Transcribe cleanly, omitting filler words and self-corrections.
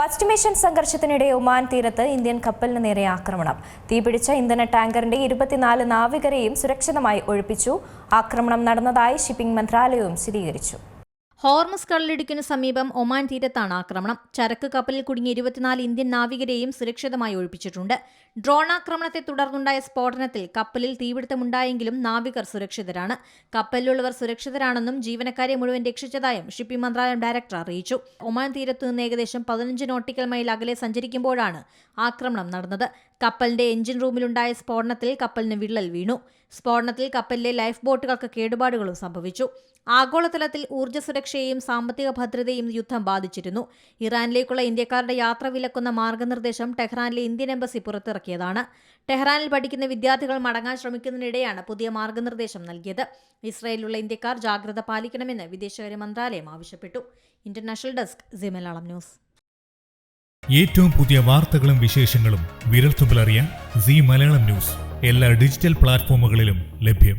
പശ്ചിമേഷ്യൻ സംഘർഷത്തിനിടെ ഒമാൻ തീരത്ത് ഇന്ത്യൻ കപ്പലിന് നേരെ ആക്രമണം. തീപിടിച്ച ഇന്ധന ടാങ്കറിന്റെ 24 നാവികരെയും സുരക്ഷിതമായി ഒഴിപ്പിച്ചു. ആക്രമണം നടന്നതായി ഷിപ്പിംഗ് മന്ത്രാലയവും സ്ഥിരീകരിച്ചു. ഹോർമസ് കടലിടുക്കിന് സമീപം ഒമാൻ തീരത്താണ് ആക്രമണം. ചരക്ക് കപ്പലിൽ കുടുങ്ങിയ 24 ഇന്ത്യൻ നാവികരെയും സുരക്ഷിതമായി ഒഴിപ്പിച്ചിട്ടുണ്ട്. ഡ്രോൺ ആക്രമണത്തെ തുടർന്നുണ്ടായ സ്ഫോടനത്തിൽ കപ്പലിൽ തീപിടുത്തമുണ്ടായെങ്കിലും നാവികർ സുരക്ഷിതരാണ്. കപ്പലിലുള്ളവർ സുരക്ഷിതരാണെന്നും ജീവനക്കാരെ മുഴുവൻ രക്ഷിച്ചതായും ഷിപ്പിംഗ് മന്ത്രാലയം ഡയറക്ടർ അറിയിച്ചു. ഒമാൻ തീരത്തു നിന്ന് ഏകദേശം 15 നോട്ടിക്കൽ മൈൽ അകലെ സഞ്ചരിക്കുമ്പോഴാണ് ആക്രമണം നടന്നത്. കപ്പലിന്റെ എഞ്ചിൻ റൂമിലുണ്ടായ സ്ഫോടനത്തിൽ കപ്പലിന് വിള്ളൽ വീണു. സ്ഫോടനത്തിൽ കപ്പലിലെ ലൈഫ് ബോട്ടുകൾക്ക് കേടുപാടുകളും സംഭവിച്ചു. ആഗോളതലത്തിൽ ഊർജ്ജ സുരക്ഷയെയും സാമ്പത്തിക ഭദ്രതയും യുദ്ധം ബാധിച്ചിരുന്നു. ഇറാനിലേക്കുള്ള ഇന്ത്യക്കാരുടെ യാത്ര വിലക്കുന്ന മാർഗനിർദ്ദേശം ടെഹ്റാനിലെ ഇന്ത്യൻ എംബസി പുറത്തിറക്കിയതാണ്. ടെഹ്റാനിൽ പഠിക്കുന്ന വിദ്യാർത്ഥികൾ മടങ്ങാൻ ശ്രമിക്കുന്നതിനിടെയാണ് പുതിയ മാർഗനിർദ്ദേശം നൽകിയത്. ഇസ്രായേലിലുള്ള ഇന്ത്യക്കാർ ജാഗ്രത പാലിക്കണമെന്ന് വിദേശകാര്യ മന്ത്രാലയം ആവശ്യപ്പെട്ടു. International desk C Malayalam news. ഏറ്റവും പുതിയ വാർത്തകളും വിശേഷങ്ങളും വിരൽത്തുമ്പിലറിയാൻ സി മലയാളം ന്യൂസ് എല്ലാ ഡിജിറ്റൽ പ്ലാറ്റ്ഫോമുകളിലും ലഭ്യം.